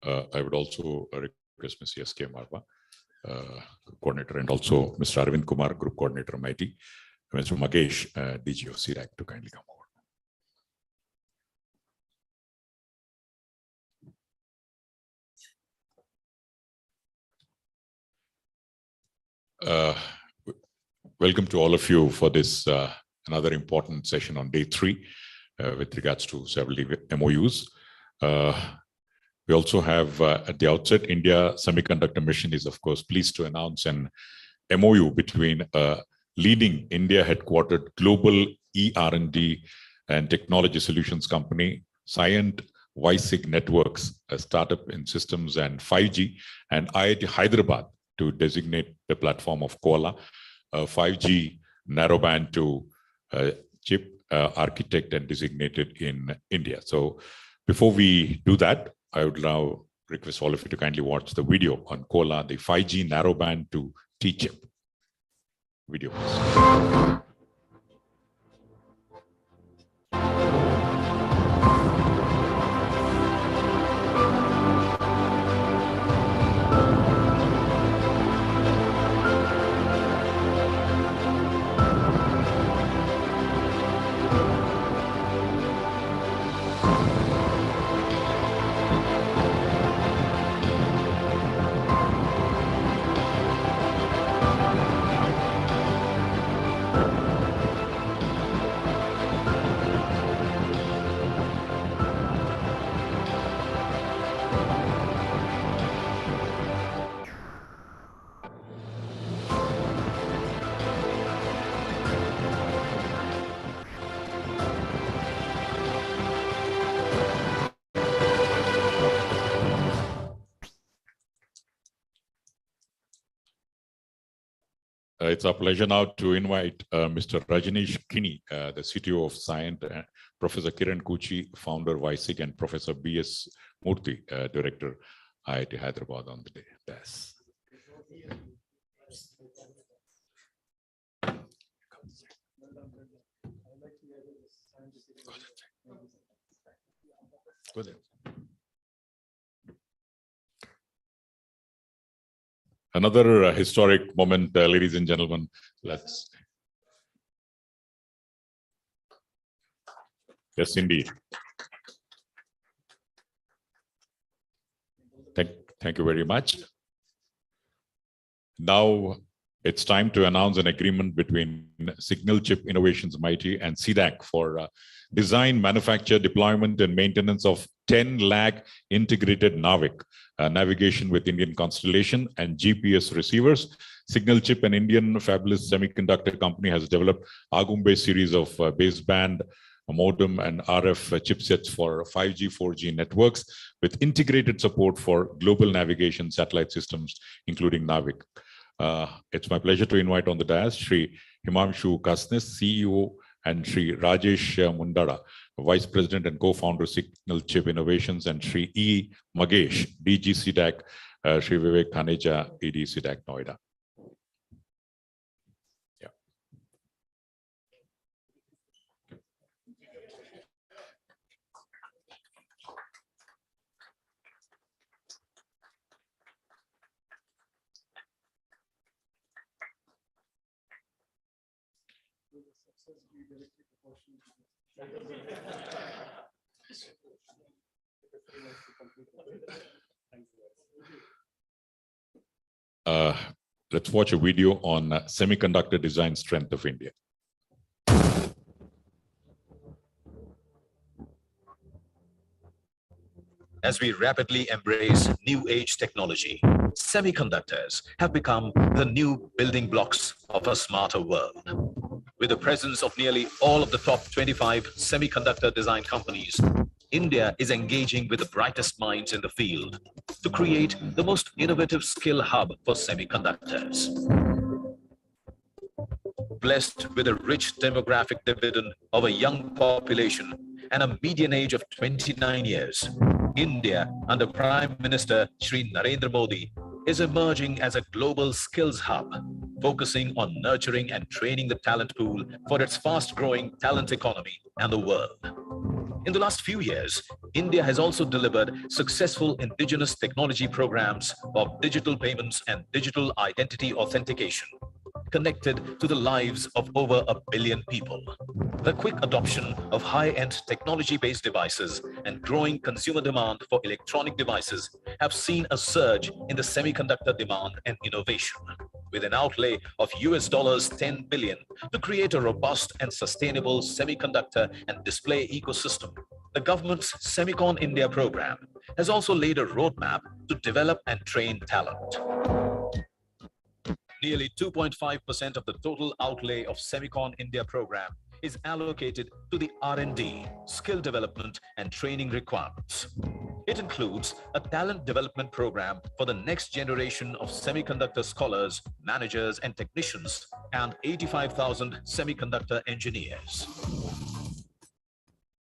I would also request Ms. S.K. Marva, coordinator, and also Mr. Arvind Kumar, group coordinator, MIT, Mr. Magesh, DG of CDAC, to kindly come over. Welcome to all of you for this another important session on day 3 with regards to several MOUs. We also have at the outset, India Semiconductor Mission is of course pleased to announce an MOU between a leading India headquartered global ER&D and technology solutions company, NavIC Networks, a startup in systems and 5G, and IIT Hyderabad to designate the platform of Koala, a 5G narrowband to chip architect and designated in India. So before we do that, I would now request all of you to kindly watch the video on Koala, the 5G narrowband to T-chip. Video, please. It's our pleasure now to invite Mr. Rajneesh Kini, the CTO of Cyient, Professor Kiran Kuchi, founder NavIC, and Professor B.S. Murthy, Director, IIT Hyderabad, on the day. Yes. Go ahead. Another historic moment, ladies and gentlemen. Yes, indeed. Thank you very much. Now it's time to announce an agreement between Signal Chip Innovations MIT and CDAC for design, manufacture, deployment, and maintenance of 10 lakh integrated NavIC, navigation with Indian constellation and GPS receivers. Signal Chip, an Indian fabulous semiconductor company, has developed Agumbe series of baseband, modem, and RF chipsets for 5G, 4G networks with integrated support for global navigation satellite systems, including NavIC. It's my pleasure to invite on the dais Shri Himanshu Kasnis, CEO, and Shri Rajesh Mundada, Vice President and Co-founder, Signal Chip Innovations, and Shri E. Magesh, DG CDAC, Shri Vivek Thaneja, ED CDAC Noida. Yeah. Let's watch a video on semiconductor design strength of India. As we rapidly embrace new age technology, semiconductors have become the new building blocks of a smarter world. With the presence of nearly all of the top 25 semiconductor design companies, India is engaging with the brightest minds in the field to create the most innovative skill hub for semiconductors. Blessed with a rich demographic dividend of a young population and a median age of 29 years, India, under Prime Minister Shri Narendra Modi, is emerging as a global skills hub, focusing on nurturing and training the talent pool for its fast-growing talent economy and the world. In the last few years, India has also delivered successful indigenous technology programs of digital payments and digital identity authentication, connected to the lives of over 1 billion people. The quick adoption of high-end technology-based devices and growing consumer demand for electronic devices have seen a surge in the semiconductor demand and innovation, with an outlay of $10 billion to create a robust and sustainable semiconductor and display ecosystem. The government's SemiconIndia program has also laid a roadmap to develop and train talent. Nearly 2.5% of the total outlay of SemiconIndia program is allocated to the R&D, skill development and training requirements. It includes a talent development program for the next generation of semiconductor scholars, managers and technicians, and 85,000 semiconductor engineers.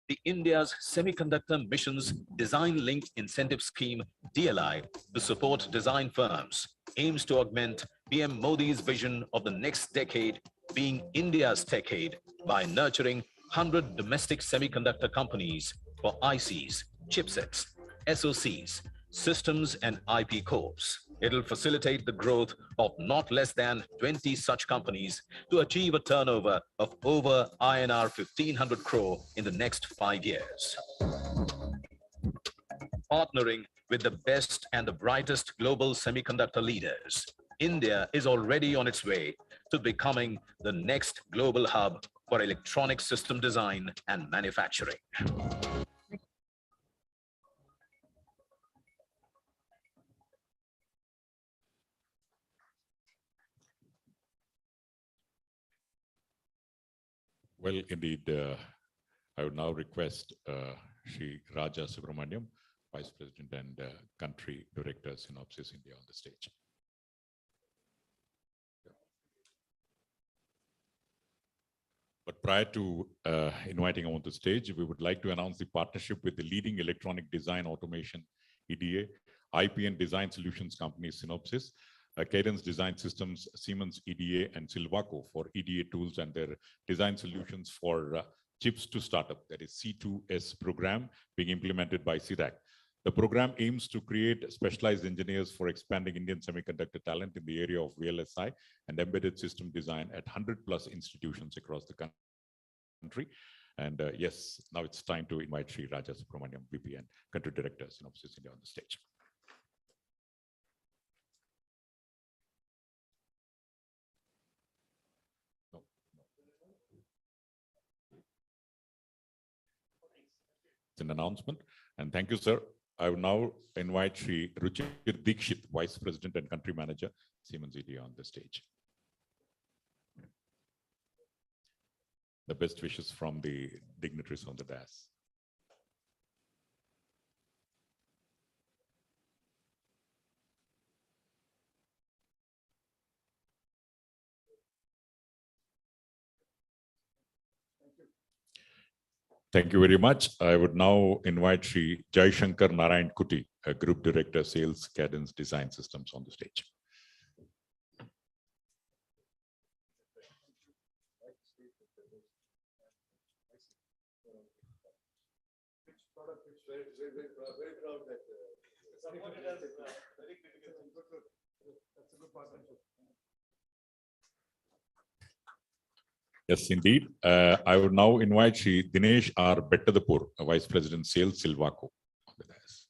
The India's Semiconductor Mission's Design-Linked Incentive Scheme, DLI, to support design firms, aims to augment PM Modi's vision of the next decade being India's techade by nurturing 100 domestic semiconductor companies for ICs, chipsets, SoCs, systems and IP cores. It will facilitate the growth of not less than 20 such companies to achieve a turnover of over INR 1,500 crore in the next 5 years. Partnering with the best and the brightest global semiconductor leaders, India is already on its way to becoming the next global hub for electronic system design and manufacturing. Well, indeed, I would now request Shri Raja Subramaniam, Vice President and Country Director, Synopsys India, on the stage. But prior to inviting him on the stage, we would like to announce the partnership with the leading electronic design automation EDA, IP and design solutions company Synopsys, Cadence Design Systems, Siemens EDA, and Silvaco for EDA tools and their design solutions for chips to startup, that is C2S program being implemented by CIRAC. The program aims to create specialized engineers for expanding Indian semiconductor talent in the area of VLSI and embedded system design at 100+ institutions across the country. And yes, now it's time to invite Shri Raja Subramaniam, VP and Country Director, Synopsys India, on the stage. It's an announcement. And thank you, sir. I will now invite Shri Ruchir Dikshit, Vice President and Country Manager, Siemens EDA, on the stage. The best wishes from the dignitaries on the dais. Thank you very much. I would now invite Shri Jai Shankar Narayan Kuti, a Group Director, Sales, Cadence Design Systems, on the stage. Very proud that someone has very critical. That's a good partnership. Yes, indeed. I would now invite Shri Dinesh R. Bettadapur, Vice President, Sales, Silvaco, on the dais.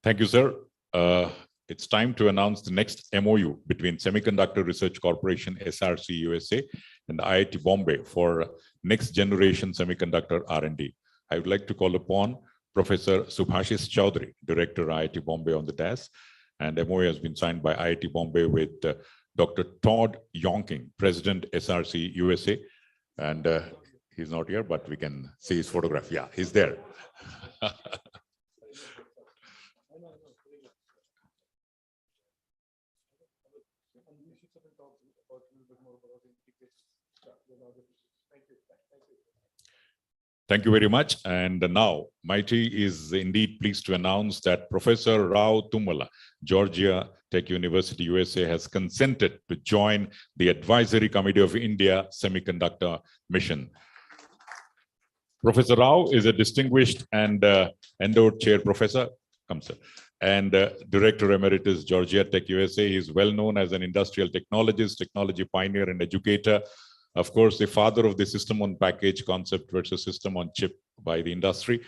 Thank you, sir. It's time to announce the next MOU between Semiconductor Research Corporation, SRC USA, and IIT Bombay for next generation semiconductor R&D. I would like to call upon Professor Subhashis Chaudhary, Director, IIT Bombay, on the dais. And MOU has been signed by IIT Bombay with Dr. Todd Yonking, President, SRC USA. And he's not here, but we can see his photograph. Yeah, he's there. Thank you very much. And now, Mighty is indeed pleased to announce that Professor Rao Tummala, Georgia Tech University, USA, has consented to join the Advisory Committee of India Semiconductor Mission. Professor Rao is a distinguished and endowed chair professor, and Director Emeritus, Georgia Tech USA. He is well known as an industrial technologist, technology pioneer, and educator. Of course, the father of the system on package concept versus system on chip by the industry.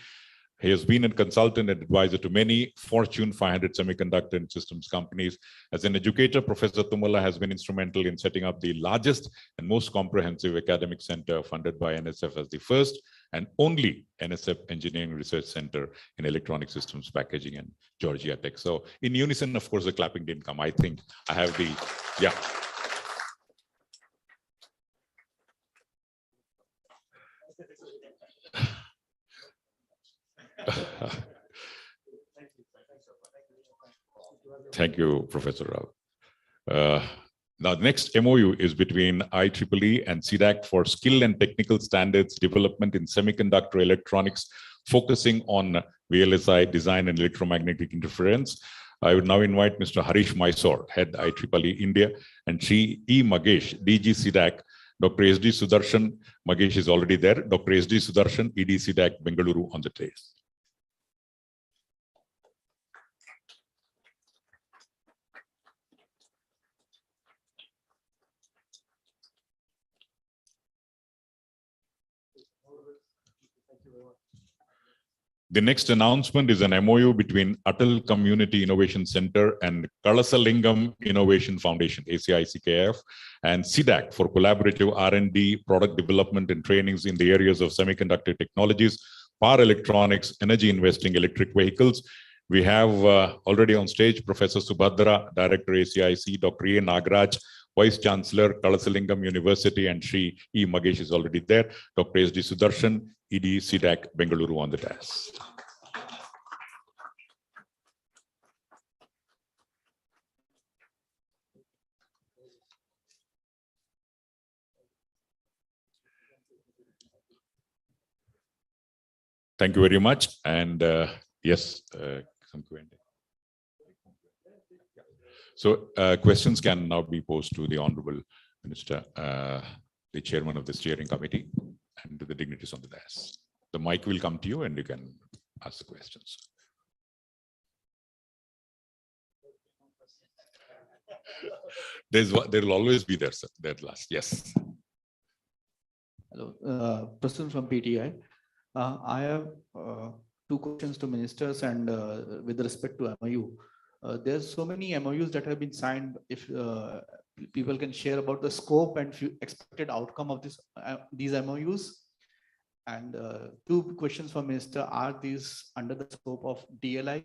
He has been a consultant and advisor to many Fortune 500 semiconductor and systems companies. As an educator, Professor Tummala has been instrumental in setting up the largest and most comprehensive academic center funded by NSF as the first and only NSF Engineering Research Center in electronic systems packaging and Georgia Tech. So in unison, of course, the clapping didn't come. I think I have the, yeah. Thank you, Professor Rao. Now, the next MOU is between IEEE and CDAC for skill and technical standards development in semiconductor electronics, focusing on VLSI design and electromagnetic interference. I would now invite Mr. Harish Mysore, Head IEEE India, and Sri E. Magesh, DG CDAC. Dr. S.D. Sudarshan, Magesh is already there. Dr. S.D. Sudarshan, ED CDAC, Bengaluru on the dais. The next announcement is an MOU between Atal Community Innovation Center and Kalasalingam Innovation Foundation, ACICKF, and CDAC for collaborative R&D, product development and trainings in the areas of semiconductor technologies, power electronics, energy investing, electric vehicles. We have already on stage Professor Subhadra, Director ACIC, Dr. A. Nagaraj, Vice Chancellor, Kalasalingam University, and Sri E. Magesh is already there. Dr. S.D. Sudarshan, ED CDAC, Bengaluru on the dais. Thank you very much. And yes, some Q&A. So questions can now be posed to the Honorable Minister, the Chairman of the Steering Committee, and to the dignitaries on the dais. The mic will come to you and you can ask the questions. There will always be there, sir. That last, yes. Hello, President from PTI. I have two questions to ministers and with respect to MOU. There's so many MOUs that have been signed. If people can share about the scope and expected outcome of these MOUs. And two questions for minister, are these under the scope of DLI?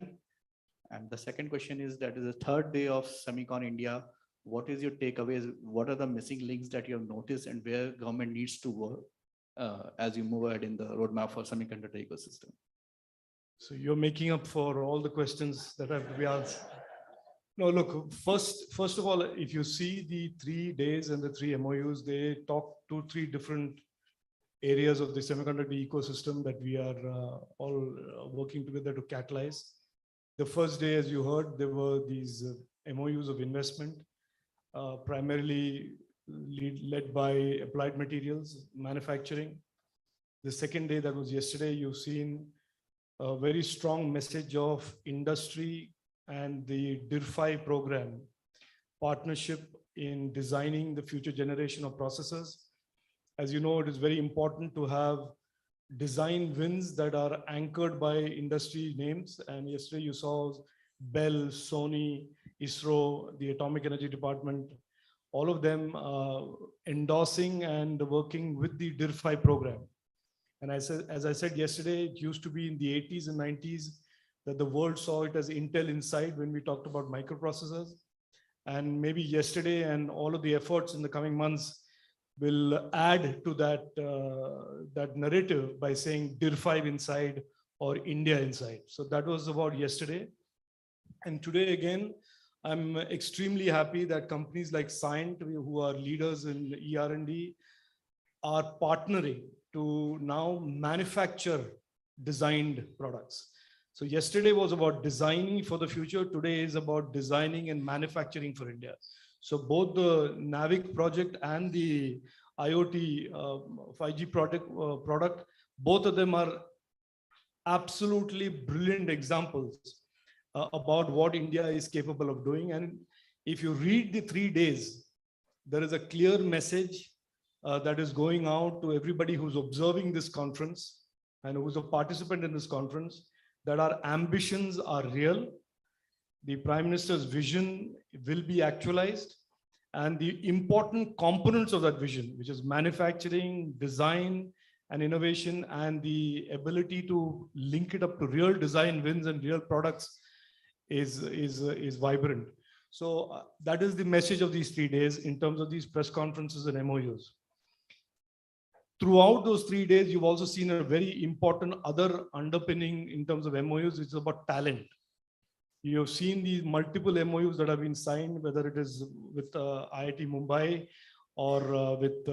And the second question is that is the third day of SemiconIndia. What is your takeaways? What are the missing links that you have noticed and where government needs to work as you move ahead in the roadmap for semiconductor ecosystem? So you're making up for all the questions that have to be asked. No, look, first of all, if you see the 3 days and the 3 MOUs, they talk to 3 different areas of the semiconductor ecosystem that we are all working together to catalyze. The first day, as you heard, there were these MOUs of investment, primarily led by applied materials, manufacturing. The second day, that was yesterday, you've seen a very strong message of industry and the DIRFI program, partnership in designing the future generation of processors. As you know, it is very important to have design wins that are anchored by industry names. And yesterday you saw Bell, Sony, ISRO, the Atomic Energy Department, all of them endorsing and working with the DIRFI program. And as I said yesterday, it used to be in the 80s and 90s that the world saw it as Intel Inside when we talked about microprocessors. And maybe yesterday and all of the efforts in the coming months will add to that, that narrative by saying DIR5 inside or India inside. So that was about yesterday. And today again, I'm extremely happy that companies like Cyient, who are leaders in ER&D, are partnering to now manufacture designed products. So yesterday was about designing for the future. Today is about designing and manufacturing for India. So both the NavIC project and the IoT 5G product, both of them are absolutely brilliant examples about what India is capable of doing. And if you read the 3 days, there is a clear message that is going out to everybody who's observing this conference and who's a participant in this conference, that our ambitions are real. The Prime Minister's vision will be actualized, and the important components of that vision, which is manufacturing, design, and innovation, and the ability to link it up to real design wins and real products is vibrant. So that is the message of these 3 days in terms of these press conferences and MOUs. Throughout those 3 days, you've also seen a very important other underpinning in terms of MOUs, which is about talent. You've seen these multiple MOUs that have been signed, whether it is with IIT Mumbai or with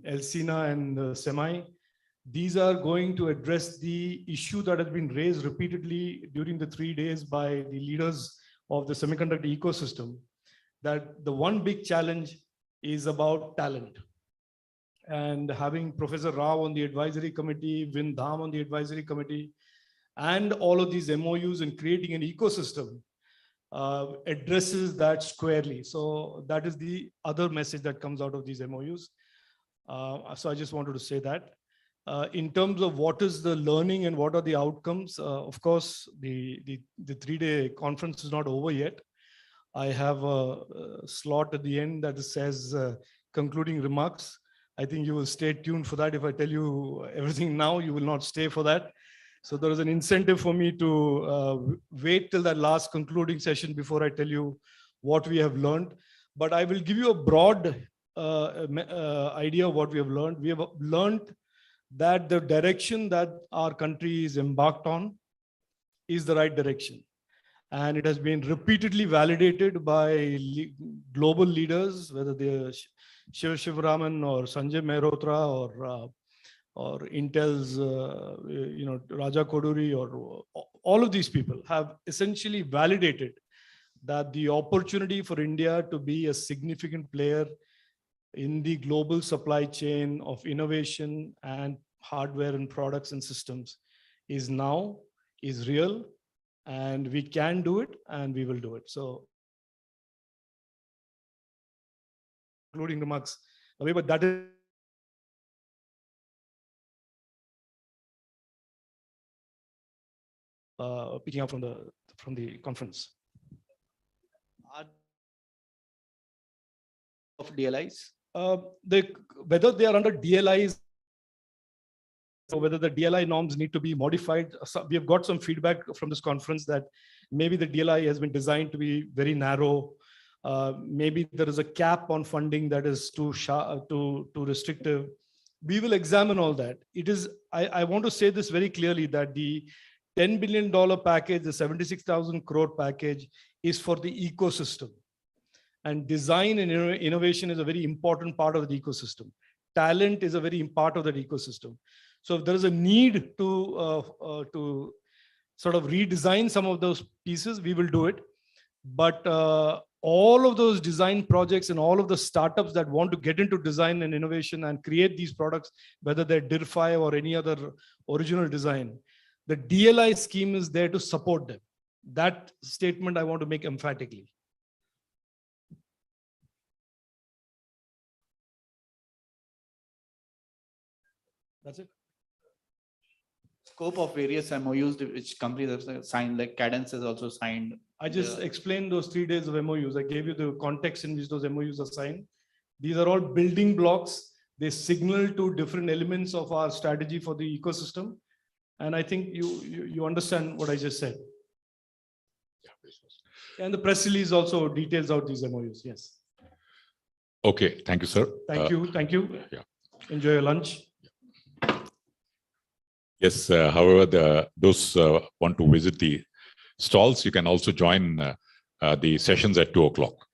Elsina and Semi. These are going to address the issue that has been raised repeatedly during the 3 days by the leaders of the semiconductor ecosystem, that the one big challenge is about talent. And having Professor Rao on the advisory committee, Vin Dham on the advisory committee, and all of these MOUs and creating an ecosystem addresses that squarely. So that is the other message that comes out of these MOUs. So I just wanted to say that. In terms of what is the learning and what are the outcomes, of course, the 3-day conference is not over yet. I have a slot at the end that says concluding remarks. I think you will stay tuned for that. If I tell you everything now, you will not stay for that. So there is an incentive for me to wait till that last concluding session before I tell you what we have learned. But I will give you a broad idea of what we have learned. We have learned that the direction that our country is embarked on is the right direction. And it has been repeatedly validated by global leaders, whether they're Shiv Shivaraman or Sanjay Mehrotra or Intel's Raja Koduri, or all of these people have essentially validated that the opportunity for India to be a significant player in the global supply chain of innovation and hardware and products and systems is real, and we can do it and we will do it. So concluding remarks, but that is picking up from the conference. Of DLIs? Whether they are under DLIs or whether the DLI norms need to be modified. So we have got some feedback from this conference that maybe the DLI has been designed to be very narrow. Maybe there is a cap on funding that is too restrictive. We will examine all that. It is, I want to say this very clearly, that the $10 billion package, the 76,000 crore package, is for the ecosystem. And design and innovation is a very important part of the ecosystem. Talent is a very important part of that ecosystem. So if there is a need to sort of redesign some of those pieces, we will do it. But all of those design projects and all of the startups that want to get into design and innovation and create these products, whether they're DIR5 or any other original design, the DLI scheme is there to support them. That statement I want to make emphatically. That's it. Scope of various MOUs which companies have signed, like Cadence has also signed. I just explained those 3 days of MOUs. I gave you the context in which those MOUs are signed. These are all building blocks. They signal to different elements of our strategy for the ecosystem. And I think you understand what I just said. And the press release also details out these MOUs. Yes. Okay. Thank you, sir. Thank you. Thank you. Yeah. Enjoy your lunch. Yes. However, those want to visit the stalls, you can also join the sessions at 2 o'clock.